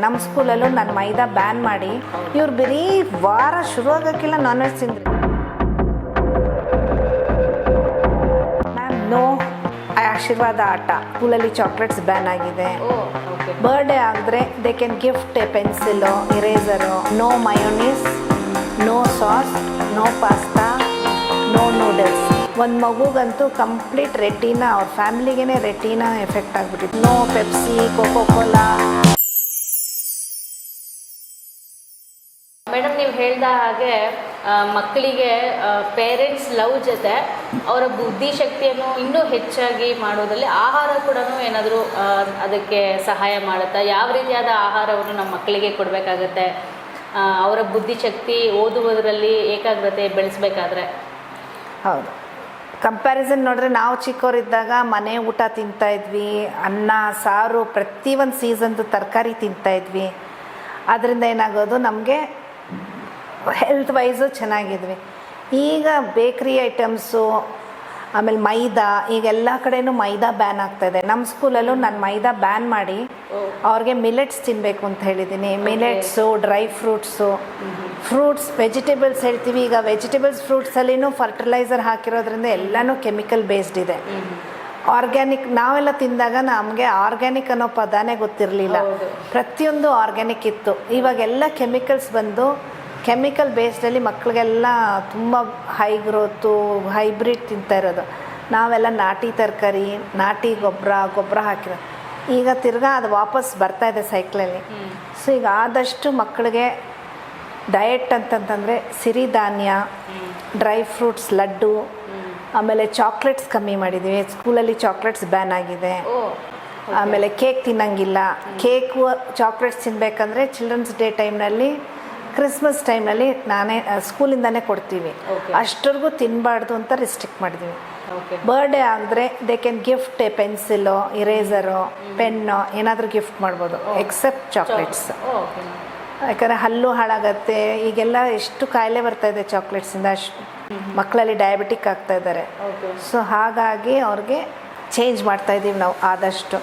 ನಮ್ಮ ಸ್ಕೂಲಲ್ಲೂ ನಾನು ಮೈದಾ ಬ್ಯಾನ್ ಮಾಡಿ ಇವ್ರು ಬರೀ ವಾರ ಶುರುವಾಗಕ್ಕಿಲ್ಲ ನಾನ್ ವೆಜ್ ತಿಂದ್ರಿ. ಮ್ಯಾಮ್ ನೋ ಆಶೀರ್ವಾದ ಆಟ ಸ್ಕೂಲಲ್ಲಿ ಚಾಕ್ಲೇಟ್ಸ್ ಬ್ಯಾನ್ ಆಗಿದೆ. ಬರ್ಡೇ ಆಗಿದ್ರೆ they can gift a pencil, eraser. No mayonnaise, no sauce, no pasta, no noodles. ಒಂದು ಮಗುಗಂತೂ ಕಂಪ್ಲೀಟ್ ರೆಟಿನಾ, ಅವ್ರ ಫ್ಯಾಮಿಲಿಗೇ ರೆಟಿನಾ ಎಫೆಕ್ಟ್ ಆಗಿಬಿಟ್ಟಿತ್ತು. No Pepsi, Coca Cola. Madam, ನೀವು ಹೇಳ್ದ ಹಾಗೆ ಮಕ್ಕಳಿಗೆ ಪೇರೆಂಟ್ಸ್ ಲವ್ ಜೊತೆ ಅವರ ಬುದ್ಧಿಶಕ್ತಿಯನ್ನು ಇನ್ನೂ ಹೆಚ್ಚಾಗಿ ಮಾಡೋದ್ರಲ್ಲಿ ಆಹಾರ ಕೂಡ ಏನಾದರೂ ಅದಕ್ಕೆ ಸಹಾಯ ಮಾಡುತ್ತಾ? ಯಾವ ರೀತಿಯಾದ ಆಹಾರವನ್ನು ನಮ್ಮ ಮಕ್ಕಳಿಗೆ ಕೊಡಬೇಕಾಗತ್ತೆ ಅವರ ಬುದ್ಧಿಶಕ್ತಿ ಓದುವುದರಲ್ಲಿ ಏಕಾಗ್ರತೆ ಬೆಳೆಸಬೇಕಾದ್ರೆ? ಹೌದು, ಕಂಪ್ಯಾರಿಸನ್ ನೋಡಿದ್ರೆ ನಾವು ಚಿಕ್ಕವರಿದ್ದಾಗ ಮನೆ ಊಟ ತಿಂತಾಯಿದ್ವಿ, ಅನ್ನ ಸಾರು ಪ್ರತಿಯೊಂದು ಸೀಸನ್ದು ತರಕಾರಿ ತಿಂತಾಯಿದ್ವಿ. ಅದರಿಂದ ಏನಾಗೋದು, ನಮಗೆ ಹೆಲ್ತ್ ವೈಸು ಚೆನ್ನಾಗಿದ್ವಿ. ಈಗ ಬೇಕ್ರಿ ಐಟಮ್ಸು, ಆಮೇಲೆ ಮೈದಾ, ಈಗ ಎಲ್ಲ ಕಡೆಯೂ ಮೈದಾ ಬ್ಯಾನ್ ಆಗ್ತಾಯಿದೆ. ನಮ್ಮ ಸ್ಕೂಲಲ್ಲೂ ನಾನು ಮೈದಾ ಬ್ಯಾನ್ ಮಾಡಿ ಅವ್ರಿಗೆ ಮಿಲೆಟ್ಸ್ ತಿನ್ನಬೇಕು ಅಂತ ಹೇಳಿದ್ದೀನಿ. Millets, dry fruits, fruits, vegetables ಹೇಳ್ತೀವಿ. ಈಗ ವೆಜಿಟೇಬಲ್ಸ್ ಫ್ರೂಟ್ಸಲ್ಲಿನೂ ಫರ್ಟಿಲೈಸರ್ ಹಾಕಿರೋದ್ರಿಂದ ಎಲ್ಲನೂ ಕೆಮಿಕಲ್ ಬೇಸ್ಡ್ ಇದೆ. ಆರ್ಗ್ಯಾನಿಕ್ ನಾವೆಲ್ಲ ತಿಂದಾಗ ನಮಗೆ ಆರ್ಗ್ಯಾನಿಕ್ ಅನ್ನೋ ಪದಾನೇ ಗೊತ್ತಿರಲಿಲ್ಲ. ಪ್ರತಿಯೊಂದು ಆರ್ಗ್ಯಾನಿಕ್ ಇತ್ತು. ಇವಾಗೆಲ್ಲ ಕೆಮಿಕಲ್ಸ್ ಬಂದು ಕೆಮಿಕಲ್ ಬೇಸ್ಡಲ್ಲಿ ಮಕ್ಕಳಿಗೆಲ್ಲ ತುಂಬ ಹೈ ಗ್ರೋತು, ಹೈಬ್ರಿಡ್ ತಿಂತಾ ಇರೋದು. ನಾವೆಲ್ಲ ನಾಟಿ ತರಕಾರಿ, ನಾಟಿ ಗೊಬ್ಬರ ಹಾಕಿರೋ. ಈಗ ತಿರ್ಗಾ ಅದು ವಾಪಸ್ ಬರ್ತಾಯಿದೆ ಸೈಕ್ಲಲ್ಲಿ. ಸೊ ಈಗ ಆದಷ್ಟು ಮಕ್ಕಳಿಗೆ ಡಯಟ್ ಅಂತಂತಂದರೆ ಸಿರಿಧಾನ್ಯ, ಡ್ರೈ ಫ್ರೂಟ್ಸ್, ಲಡ್ಡು, ಆಮೇಲೆ ಚಾಕ್ಲೇಟ್ಸ್ ಕಮ್ಮಿ ಮಾಡಿದ್ದೀವಿ. ಸ್ಕೂಲಲ್ಲಿ ಚಾಕ್ಲೇಟ್ಸ್ ಬ್ಯಾನ್ ಆಗಿದೆ. ಆಮೇಲೆ ಕೇಕ್ ತಿನ್ನಂಗಿಲ್ಲ. ಕೇಕು ಚಾಕ್ಲೇಟ್ಸ್ ತಿನ್ನಬೇಕಂದ್ರೆ ಚಿಲ್ಡ್ರನ್ಸ್ ಡೇ ಟೈಮ್ನಲ್ಲಿ, ಕ್ರಿಸ್ಮಸ್ ಟೈಮ್ನಲ್ಲಿ ನಾನೇ ಸ್ಕೂಲಿಂದನೇ ಕೊಡ್ತೀವಿ. ಅಷ್ಟರಿಗೂ ತಿನ್ನಬಾರ್ದು ಅಂತ ರಿಸ್ಟ್ರಿಕ್ಟ್ ಮಾಡಿದ್ದೀವಿ. ಬರ್ಡೇ ಆಗಿದ್ರೆ they can gift a pencil, eraser, pen ಏನಾದರೂ ಗಿಫ್ಟ್ ಮಾಡ್ಬೋದು, ಎಕ್ಸೆಪ್ಟ್ ಚಾಕ್ಲೇಟ್ಸ್. ಯಾಕಂದರೆ ಹಲ್ಲು ಹಾಳಾಗತ್ತೆ. ಈಗೆಲ್ಲ ಎಷ್ಟು ಕಾಯಿಲೆ ಬರ್ತಾಯಿದೆ ಚಾಕ್ಲೇಟ್ಸಿಂದ. ಮಕ್ಕಳಲ್ಲಿ ಡಯಾಬಿಟಿಕ್ ಆಗ್ತಾ ಇದ್ದಾರೆ. ಸೊ ಹಾಗಾಗಿ ಅವ್ರಿಗೆ ಚೇಂಜ್ ಮಾಡ್ತಾಯಿದ್ದೀವಿ ನಾವು ಆದಷ್ಟು.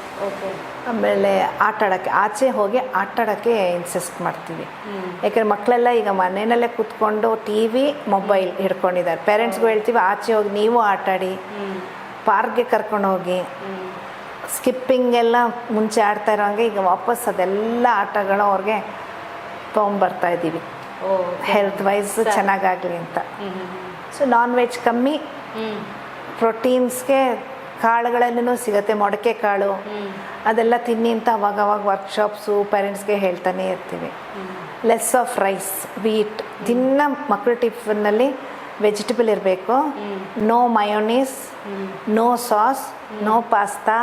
ಆಮೇಲೆ ಆಟಾಡೋಕ್ಕೆ, ಆಚೆ ಹೋಗಿ ಆಟಾಡೋಕ್ಕೆ ಇನ್ಸಿಸ್ಟ್ ಮಾಡ್ತೀವಿ. ಯಾಕೆಂದರೆ ಮಕ್ಕಳೆಲ್ಲ ಈಗ ಮನೆಯಲ್ಲೇ ಕೂತ್ಕೊಂಡು ಟಿ ವಿ, ಮೊಬೈಲ್ ಹಿಡ್ಕೊಂಡಿದ್ದಾರೆ. ಪೇರೆಂಟ್ಸ್ಗೂ ಹೇಳ್ತೀವಿ ಆಚೆ ಹೋಗಿ ನೀವು ಆಟಾಡಿ, ಪಾರ್ಕ್ಗೆ ಕರ್ಕೊಂಡು ಹೋಗಿ. ಸ್ಕಿಪ್ಪಿಂಗ್ ಎಲ್ಲ ಮುಂಚೆ ಆಡ್ತಾ ಇರೋಂಗೆ ಈಗ ವಾಪಸ್ ಅದೆಲ್ಲ ಆಟಗಳು ಅವ್ರಿಗೆ ತೊಗೊಂಬರ್ತಾಯಿದ್ದೀವಿ, ಹೆಲ್ತ್ ವೈಸ್ ಚೆನ್ನಾಗಾಗಲಿ ಅಂತ. ಸೊ ನಾನ್ ವೆಜ್ ಕಮ್ಮಿ, ಪ್ರೋಟೀನ್ಸ್ಗೆ ಕಾಳುಗಳಲ್ಲೂ ಸಿಗುತ್ತೆ. ಮೊಳಕೆ ಕಾಳು ಅದೆಲ್ಲ ತಿನ್ನಿ ಅಂತ ಅವಾಗವಾಗ ವರ್ಕ್ಶಾಪ್ಸು ಪೇರೆಂಟ್ಸ್ಗೆ ಹೇಳ್ತಾನೆ ಇರ್ತೀವಿ. Less of rice, wheat. ದಿನ ಮಕ್ಕಳು ಟಿಫನ್ನಲ್ಲಿ ವೆಜಿಟೇಬಲ್ ಇರಬೇಕು. No mayonnaise, no sauce, no pasta,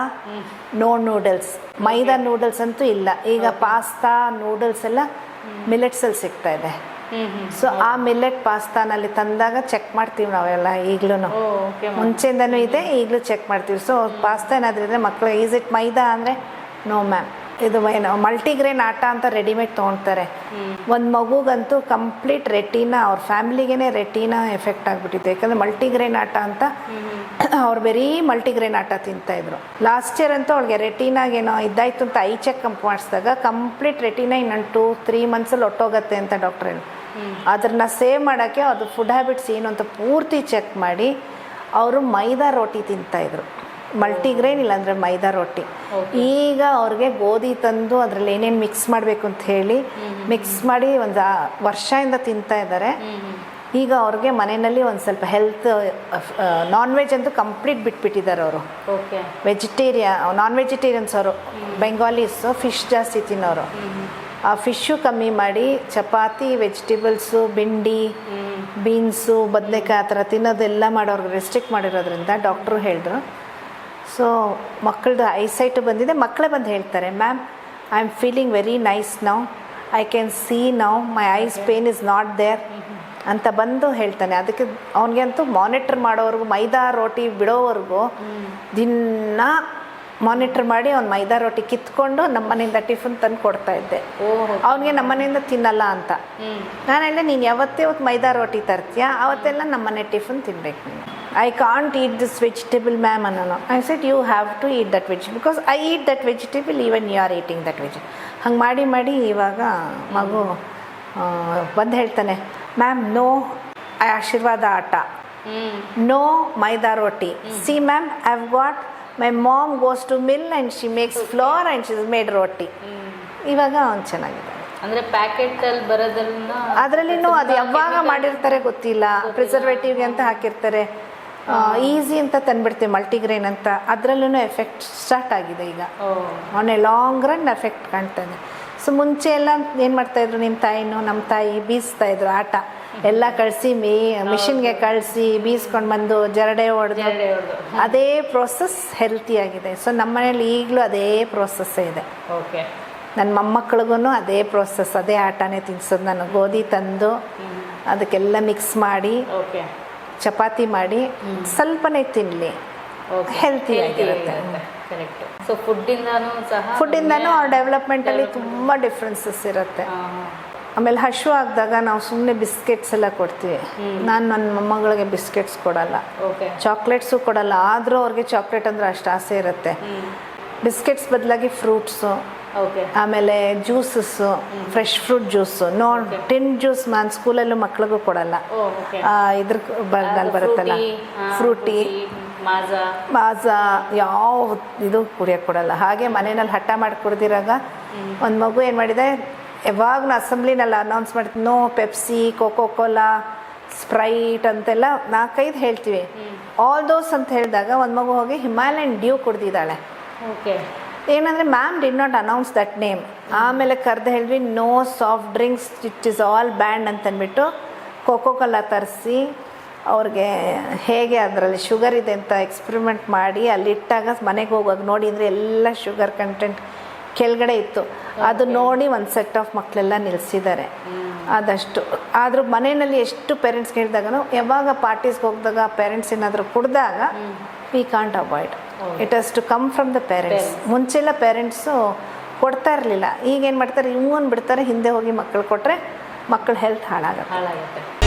no noodles. Maida noodles ಅಂತೂ ಇಲ್ಲ. ಈಗ ಪಾಸ್ತಾ, ನೂಡಲ್ಸ್ ಎಲ್ಲ ಮಿಲೆಟ್ಸಲ್ಲಿ ಸಿಗ್ತಾ ಇದೆ. ಸೊ ಆ ಮಿಲ್ಲೆಟ್ ಪಾಸ್ತಾನಲ್ಲಿ ತಂದಾಗ ಚೆಕ್ ಮಾಡ್ತೀವಿ ನಾವೆಲ್ಲ. ಈಗಲೂ ಮುಂಚೆಯಿಂದನೂ ಇದೆ, ಈಗಲೂ ಚೆಕ್ ಮಾಡ್ತೀವಿ. ಸೊ ಪಾಸ್ತಾ ಏನಾದರೂ ಇದ್ದರೆ ಮಕ್ಕಳು ಈಸ್ ಇಟ್ ಮೈದಾ ಅಂದರೆ ನೋ ಮ್ಯಾಮ್, ಇದು ಏನು ಮಲ್ಟಿಗ್ರೇನ್ ಆಟ ಅಂತ ರೆಡಿಮೇಡ್ ತೊಗೊಳ್ತಾರೆ. ಒಂದು ಮಗುಗಂತೂ ಕಂಪ್ಲೀಟ್ ರೆಟಿನಾ, ಅವ್ರ ಫ್ಯಾಮಿಲಿಗೇ ರೆಟಿನಾ ಎಫೆಕ್ಟ್ ಆಗಿಬಿಟ್ಟಿದೆ. ಯಾಕಂದರೆ ಮಲ್ಟಿಗ್ರೇನ್ ಆಟ ಅಂತ ಅವ್ರು ಬರೀ ಮಲ್ಟಿಗ್ರೇನ್ ಆಟ ತಿಂತಾಯಿದ್ರು. ಲಾಸ್ಟ್ ಇಯರ್ ಅಂತೂ ಅವ್ಳಿಗೆ ರೆಟಿನಾಗೇನೋ ಇದ್ದಾಯಿತು ಅಂತ ಐ ಚೆಕ್ ಮಾಡಿಸಿದಾಗ ಕಂಪ್ಲೀಟ್ ರೆಟಿನಾ ಇನ್ನೊಂದು 2-3 ಮಂತ್ಸಲ್ಲಿ ಒಟ್ಟೋಗುತ್ತೆ ಅಂತ ಡಾಕ್ಟ್ರ್ ಹೇಳಿ. ಅದನ್ನು ಸೇವ್ ಮಾಡೋಕ್ಕೆ ಅದು ಫುಡ್ ಹ್ಯಾಬಿಟ್ಸ್ ಏನು ಅಂತ ಪೂರ್ತಿ ಚೆಕ್ ಮಾಡಿ ಅವರು ಮೈದಾ ರೋಟಿ ತಿಂತಾಯಿದ್ರು. ಮಲ್ಟಿಗ್ರೇನ್ ಇಲ್ಲಾಂದರೆ ಮೈದಾ ರೋಟಿ. ಈಗ ಅವ್ರಿಗೆ ಗೋಧಿ ತಂದು ಅದರಲ್ಲಿ ಏನೇನು ಮಿಕ್ಸ್ ಮಾಡಬೇಕು ಅಂತ ಹೇಳಿ ಮಿಕ್ಸ್ ಮಾಡಿ ಒಂದು ವರ್ಷದಿಂದ ತಿಂತಾ ಇದ್ದಾರೆ. ಈಗ ಅವ್ರಿಗೆ ಮನೆಯಲ್ಲಿ ಒಂದು ಸ್ವಲ್ಪ ಹೆಲ್ತ್, ನಾನ್ ವೆಜ್ ಅಂತೂ ಕಂಪ್ಲೀಟ್ ಬಿಟ್ಬಿಟ್ಟಿದ್ದಾರೆ ಅವರು. ನಾನ್ ವೆಜಿಟೇರಿಯನ್ಸ್ ಅವರು, ಬೆಂಗಾಲೀಸು ಫಿಶ್ ಜಾಸ್ತಿ ತಿನ್ನೋರು. ಆ ಫಿಶ್ಶು ಕಮ್ಮಿ ಮಾಡಿ ಚಪಾತಿ, ವೆಜಿಟೇಬಲ್ಸು, ಭಿಂಡಿ, ಬೀನ್ಸು, ಬದನೆಕಾಯಿ ಆ ಥರ ತಿನ್ನೋದೆಲ್ಲ ಮಾಡೋರ್ಗೆ ರೆಸ್ಟ್ರಿಕ್ಟ್ ಮಾಡಿರೋದ್ರಿಂದ ಡಾಕ್ಟ್ರು ಹೇಳಿದ್ರು. ಸೊ ಮಕ್ಕಳದು ಐಸೈಟು ಬಂದಿದೆ. ಮಕ್ಕಳೇ ಬಂದು ಹೇಳ್ತಾರೆ, ma'am I am feeling very nice now, I can see now, my eyes pain is not there ಅಂತ ಬಂದು ಹೇಳ್ತಾನೆ. ಅದಕ್ಕೆ ಅವನಿಗೆ ಅಂತೂ ಮಾನಿಟ್ರ್ ಮಾಡೋವರೆಗೂ, ಮೈದಾ ರೋಟಿ ಬಿಡೋವರೆಗೂ ದಿನ ಮಾನಿಟ್ರ್ ಮಾಡಿ ಅವ್ನು ಮೈದಾ ರೋಟಿ ಕಿತ್ಕೊಂಡು ನಮ್ಮನೆಯಿಂದ ಟಿಫನ್ ತಂದು ಕೊಡ್ತಾ ಇದ್ದೆ. ಅವನಿಗೆ ನಮ್ಮನೆಯಿಂದ ತಿನ್ನಲ್ಲ ಅಂತ ನಾನು ಹೇಳಿದೆ, ನೀನು ಯಾವತ್ತೇ ಮೈದಾ ರೋಟಿ ತರ್ತೀಯ ಅವತ್ತೆಲ್ಲ ನಮ್ಮನೆ ಟಿಫನ್ ತಿನ್ಬೇಕು ನೀನು. I can't eat this vegetable, ma'am. No. I said, you have to eat that vegetable because I eat that vegetable even you are eating that vegetable. ಹಂಗೆ ಮಾಡಿ ಮಾಡಿ ಇವಾಗ ಮಗು ಬಂದು ಹೇಳ್ತಾನೆ, ma'am no Aashirvaad atta, no maida roti. See ma'am, I have got my mom goes to mill and she makes flour and she made roti. ಇವಾಗ ಅವ್ನು ಚೆನ್ನಾಗಿದೆ. ಅಂದರೆ ಪ್ಯಾಕೆಟಲ್ಲಿ ಬರೋದ್ರಿಂದ ಅದರಲ್ಲಿನೂ ಅದು ಯಾವಾಗ ಮಾಡಿರ್ತಾರೆ ಗೊತ್ತಿಲ್ಲ, ಪ್ರಿಸರ್ವೇಟಿವ್ಗೆ ಅಂತ ಹಾಕಿರ್ತಾರೆ. ಈಸಿ ಅಂತ ತಂದುಬಿಡ್ತೀವಿ, ಮಲ್ಟಿಗ್ರೇನ್ ಅಂತ. ಅದರಲ್ಲೂ ಎಫೆಕ್ಟ್ ಸ್ಟಾರ್ಟ್ ಆಗಿದೆ ಈಗ. On A long run effect ಕಾಣ್ತದೆ. ಸೊ ಮುಂಚೆ ಎಲ್ಲ ಏನು ಮಾಡ್ತಾಯಿದ್ರು, ನಿಮ್ಮ ತಾಯಿನೂ ನಮ್ಮ ತಾಯಿ ಬೀಸ್ತಾಯಿದ್ರು ಆಟ ಎಲ್ಲ ಕಳಿಸಿ ಮಿಷಿನ್ಗೆ ಕಳಿಸಿ ಬೀಸ್ಕೊಂಡು ಬಂದು ಜರಡೆ ಹೊಡೆದು ಅದೇ ಪ್ರೋಸೆಸ್ ಹೆಲ್ತಿಯಾಗಿದೆ. ಸೊ ನಮ್ಮ ಮನೇಲಿ ಈಗಲೂ ಅದೇ ಪ್ರೋಸೆಸ್ಸೇ ಇದೆ. ಓಕೆ. ನನ್ನ ಮೊಮ್ಮಕ್ಳಿಗೂ ಅದೇ ಪ್ರೋಸೆಸ್, ಅದೇ ಆಟನೇ ತಿನ್ಸೋದು. ನಾನು ಗೋಧಿ ತಂದು ಅದಕ್ಕೆಲ್ಲ ಮಿಕ್ಸ್ ಮಾಡಿ ಚಪಾತಿ ಮಾಡಿ ಸ್ವಲ್ಪನೇ ತಿನ್ನಲಿ, ಹೆಲ್ತಿ ಆಗಿರುತ್ತೆ. ಕರೆಕ್ಟ್. ಸೊ ಫುಡ್ಡಿಂದನೂ ಅವ್ರ ಡೆವಲಪ್ಮೆಂಟಲ್ಲಿ ತುಂಬ ಡಿಫ್ರೆನ್ಸಸ್ ಇರುತ್ತೆ. ಆಮೇಲೆ ಹಶು ಆಗಿದಾಗ ನಾವು ಸುಮ್ಮನೆ ಬಿಸ್ಕೆಟ್ಸ್ ಎಲ್ಲ ಕೊಡ್ತೀವಿ. ನಾನು ನನ್ನ ಮೊಮ್ಮಗಳಿಗೆ ಬಿಸ್ಕೆಟ್ಸ್ ಕೊಡಲ್ಲ, ಚಾಕ್ಲೇಟ್ಸು ಕೊಡಲ್ಲ. ಆದರೂ ಅವ್ರಿಗೆ ಚಾಕ್ಲೇಟ್ ಅಂದರೆ ಅಷ್ಟು ಆಸೆ ಇರುತ್ತೆ. ಬಿಸ್ಕೆಟ್ಸ್ ಬದಲಾಗಿ ಫ್ರೂಟ್ಸು, ಆಮೇಲೆ juices, fresh fruit juice. Tin juice ನಾನು ಸ್ಕೂಲಲ್ಲೂ ಮಕ್ಳಿಗೂ ಕೊಡಲ್ಲ. ಇದ್ರ ಬರುತ್ತಲ್ಲ ಫ್ರೂಟಿ, ಮಾಜಾ, ಯಾವ ಇದು ಕುಡಿಯೋಕ್ಕೆ ಕೊಡಲ್ಲ. ಹಾಗೆ ಮನೆಯಲ್ಲಿ ಹಠ ಮಾಡಿ ಕುಡ್ದಿರಾಗ ಒಂದು ಮಗು ಏನು ಮಾಡಿದೆ, ಯಾವಾಗಲೂ ಅಸೆಂಬ್ಲಿನಲ್ಲಿ ಅನೌನ್ಸ್ ಮಾಡ್ತೀವಿ, no Pepsi, Coca Cola, Sprite ಅಂತೆಲ್ಲ 4-5 ಹೇಳ್ತೀವಿ. ಆಲ್ ದೋಸ್ ಅಂತ ಹೇಳಿದಾಗ ಒಂದು ಮಗು ಹೋಗಿ ಹಿಮಾಲಯನ್ ಡ್ಯೂ ಕುಡ್ದಿದ್ದಾಳೆ. ಏನಂದರೆ ma'am did not announce that name. ಆಮೇಲೆ ಕರೆದು ಹೇಳಿದ್ವಿ, no soft drinks, it is all banned ಅಂತಂದ್ಬಿಟ್ಟು ಕೋಕೋ ಕೋಲಾ ತರಿಸಿ ಅವ್ರಿಗೆ ಹೇಗೆ ಅದರಲ್ಲಿ ಶುಗರ್ ಇದೆ ಅಂತ ಎಕ್ಸ್ಪರಿಮೆಂಟ್ ಮಾಡಿ ಅಲ್ಲಿಟ್ಟಾಗ ಮನೆಗೆ ಹೋಗುವಾಗ ನೋಡಿದರೆ ಎಲ್ಲ ಶುಗರ್ ಕಂಟೆಂಟ್ ಕೆಳಗಡೆ ಇತ್ತು. ಅದು ನೋಡಿ ಒಂದು ಸೆಟ್ ಆಫ್ ಮಕ್ಕಳೆಲ್ಲ ನಿಲ್ಲಿಸಿದ್ದಾರೆ. ಆದಷ್ಟು ಆದರೂ ಮನೆಯಲ್ಲಿ ಎಷ್ಟು ಪೇರೆಂಟ್ಸ್ಗೆ ಹೇಳಿದಾಗನೂ ಯಾವಾಗ ಪಾರ್ಟೀಸ್ಗೆ ಹೋಗಿದಾಗ ಪೇರೆಂಟ್ಸ್ ಏನಾದರೂ ಕುಡ್ದಾಗ we can't avoid, it has to come from the parents. ಮುಂಚೆಲ್ಲ ಪೇರೆಂಟ್ಸು ಕೊಡ್ತಾ ಇರಲಿಲ್ಲ. ಈಗೇನು ಮಾಡ್ತಾರೆ, ಇವನ್ ಬಿಡ್ತಾರೆ, ಹಿಂದೆ ಹೋಗಿ ಮಕ್ಕಳು ಕೊಟ್ಟರೆ ಮಕ್ಕಳ ಹೆಲ್ತ್ ಹಾಳಾಗುತ್ತೆ.